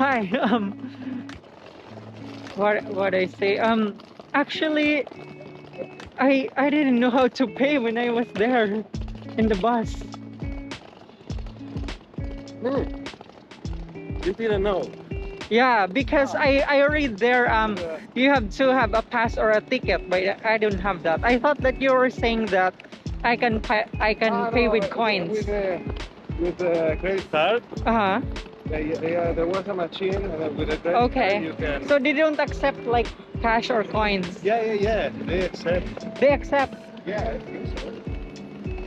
Hi. What I say? Actually, I didn't know how to pay when I was there in the bus. Hmm. You didn't know. Yeah, because I read there you have to have a pass or a ticket, but I don't have that. I thought that you were saying that I can pay No, with coins. with the credit card. Uh-huh. There was a machine, and with a credit Okay. card you can. So they don't accept like cash or coins. Yeah. They accept. They accept, Yeah, I think so.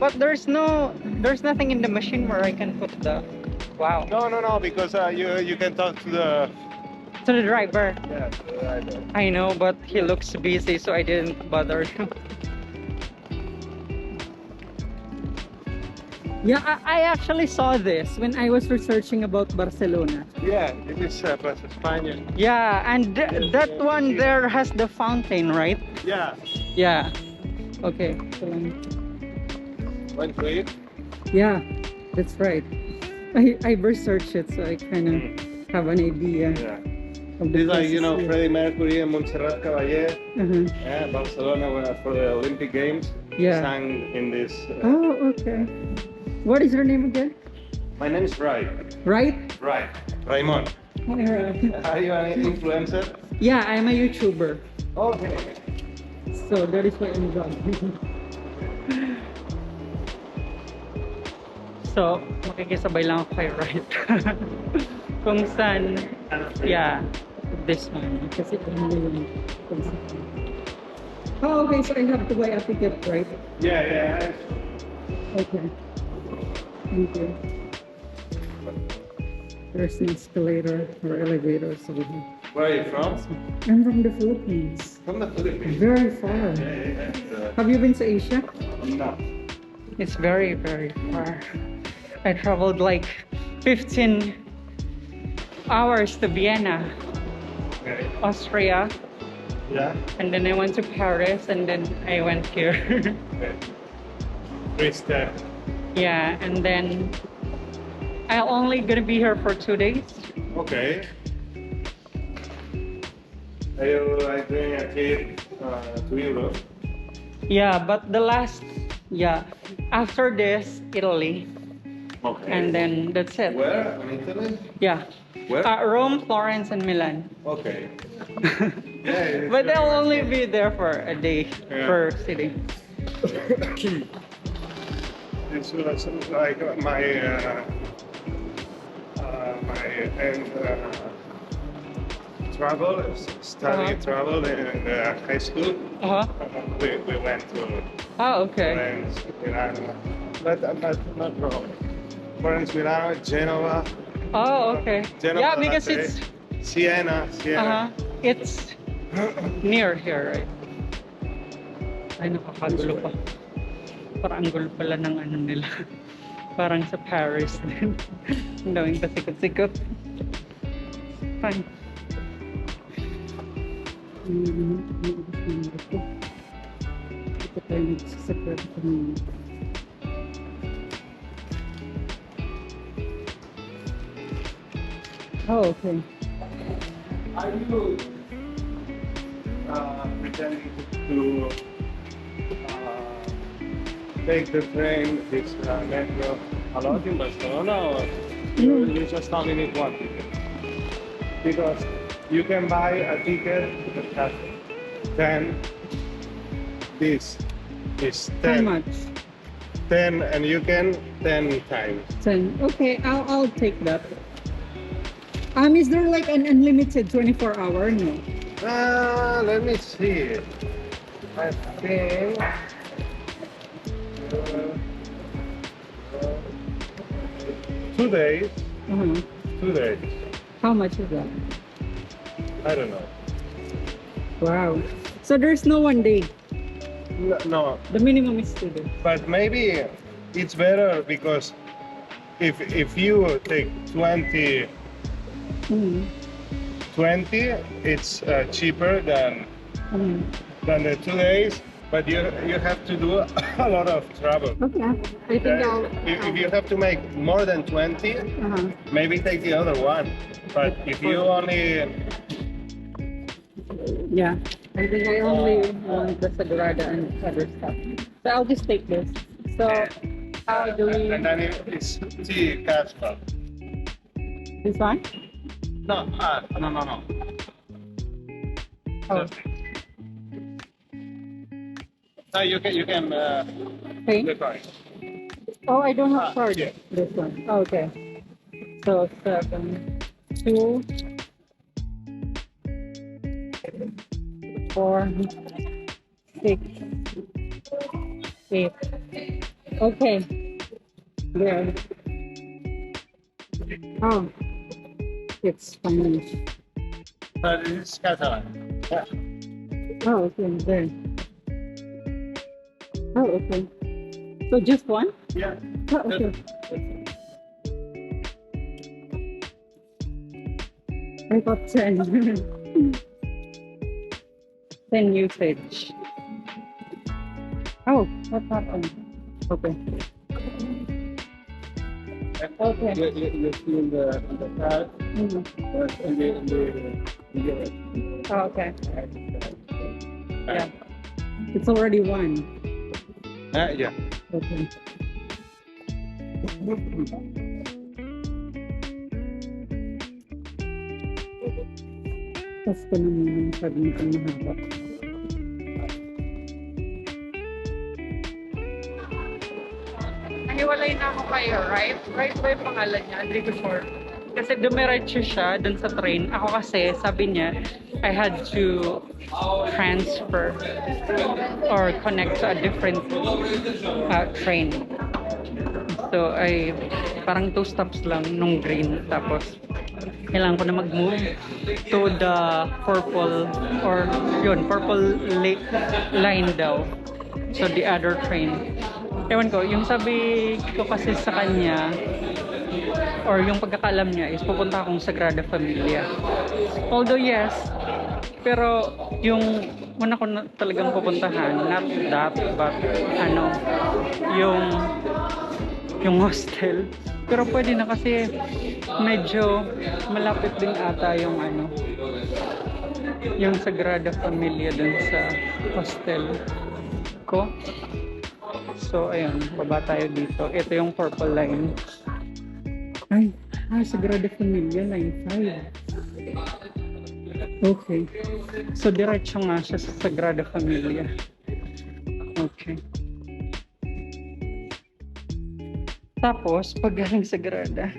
but there's nothing in the machine where I can put the wow. No, because you can talk to the To the driver. to the driver. I know, but he looks busy, so I didn't bother. Yeah, I actually saw this when I was researching about Barcelona. Yeah, it is Plaza España. Yeah, and that one there has the fountain, right? Yeah. Yeah. Okay. So Went to it. yeah, that's right. I researched it, so I kind of have an idea Yeah. of the It's like, you know, places Freddie Mercury and Montserrat Caballé. here. Uh-huh. Yeah, Barcelona for the Olympic Games. Yeah. Sang in this. Oh, okay. What is your name again? My name is Rai. Right? Rai. Raimon. Are you an influencer? Yeah, I'm a YouTuber. Okay. So that is why I'm vlogging. So, makikisabay lang ako kay Right. Kung saan, yeah, this one. Kasi ano yung kung saan. Oh, okay, so I have to buy a ticket, right? Yeah. Okay. Thank you. There's an escalator or elevator, so we have. Where are you from? I'm from the Philippines. From the Philippines. Very far. Yeah. Have you been to Asia? No. It's very, very far. I traveled like 15 hours to Vienna, Okay. Austria, Yeah. and then I went to Paris, and then I went here. Okay. 3 steps. Yeah, and then I'm only gonna be here for 2 days. Okay. Are you like doing a trip to Europe? Yeah, but after this, Italy, Okay. and then that's it. Where? In Italy? Yeah, Where? Rome, Florence, and Milan. Okay. Yeah. But they'll only be there for a day Yeah. per city. It's like my end travel, studying travel in high school. Uh-huh. We went to Oh, okay. Florence, Milano, but not Rome. Florence, Milano, Genova. Oh, okay. Genova, Yeah, because Ate, it's Siena. it's near here, right? Ay, nakakagulo pa. Parang ang gulo pala ng ano nila. Parang sa Paris din. Ang daming pasikot-sikot. Fine. Ito tayo nagsasakot kanina. Oh, okay. Are you pretending to take the train, this metro, a lot in Barcelona, or you just only need one ticket? Because you can buy a ticket that has 10. This is How 10. much? 10, and you can 10 times. 10. Okay, I'll take that. Is there like an unlimited 24-hour? No. Let me see. I think 2 days. Uh-huh. 2 days. How much is that? I don't know. Wow. So there's no 1 day. No, The minimum is 2 days. but maybe it's better because if you take 20, Mm-hmm. 20, it's cheaper than Mm-hmm. the 2 days. but you have to do a lot of travel. Okay. I think I'll... If you have to make more than 20, Uh-huh. maybe take the other one. But if you only Yeah. I think I only want the Sagrada and other stuff. So I'll just take this. So how do we... and then it's tea castle. This one? No, no. Oh. No, you can Okay. the card. Oh, I don't have card. Yeah. This one. Oh, okay. So 7, 2, 4, 6, 8. Okay. There. Oh, it's fine. This is Catalan. Yeah. Oh, okay. There. Oh, okay. So just one? Yeah. Oh, okay. I got 10. 10 usage. Oh, what happened? Okay. Okay. You see in the card, Mhm. Oh, okay. Yeah. It's already one. Yeah. Okay. Tapos ko na muna yung sabihin ko mahaba. Nahiwalay na ako kayo, right? Right ba yung pangalan niya? Hindi ko sure. Kasi dumiretso siya dun sa train. Ako kasi, sabi niya, I had to transfer or connect to a different train. So, parang 2 stops lang nung green. Tapos, kailangan ko na mag-move to the purple line daw. So, the other train. Ewan ko, yung sabi ko kasi sa kanya, or yung pagkakalam niya is pupunta akong Sagrada Familia. Although yes, pero yung una ko na talagang pupuntahan, not that, but yung hostel. Pero pwede na kasi medyo malapit din ata yung Sagrada Familia dun sa hostel ko. So, ayun, baba tayo dito. Ito yung purple line. Sagrada Familia, line 5. Okay. So, diretso nga siya sa Sagrada Familia. Okay. Tapos, pag galing Sagrada,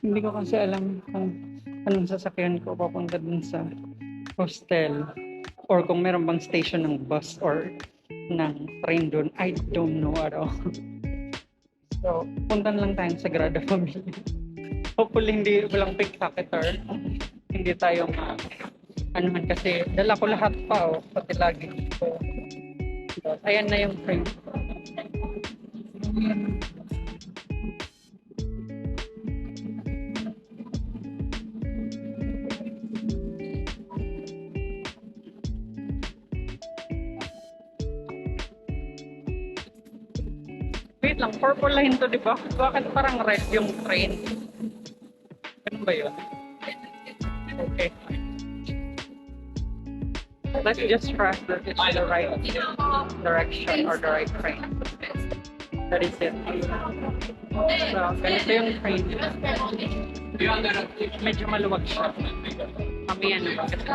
hindi ko kasi alam kung anong sasakyan ko papunta dun sa hostel. Or kung meron bang station ng bus or ng train doon. I don't know at all. So, puntan lang tayong Sagrada Familia. Hopefully, walang pickpocketer. Hindi tayo anuhan kasi dala ko lahat pa, pati lagi. So, ayan na yung train. Wait lang, purple line to, di ba? Bakit parang red yung train? Ano ba yun? Okay. Let's just trust that it's the right direction or the right train. That is it. So, ganito yung train. Medyo maluwag siya. Mamaya naman kasi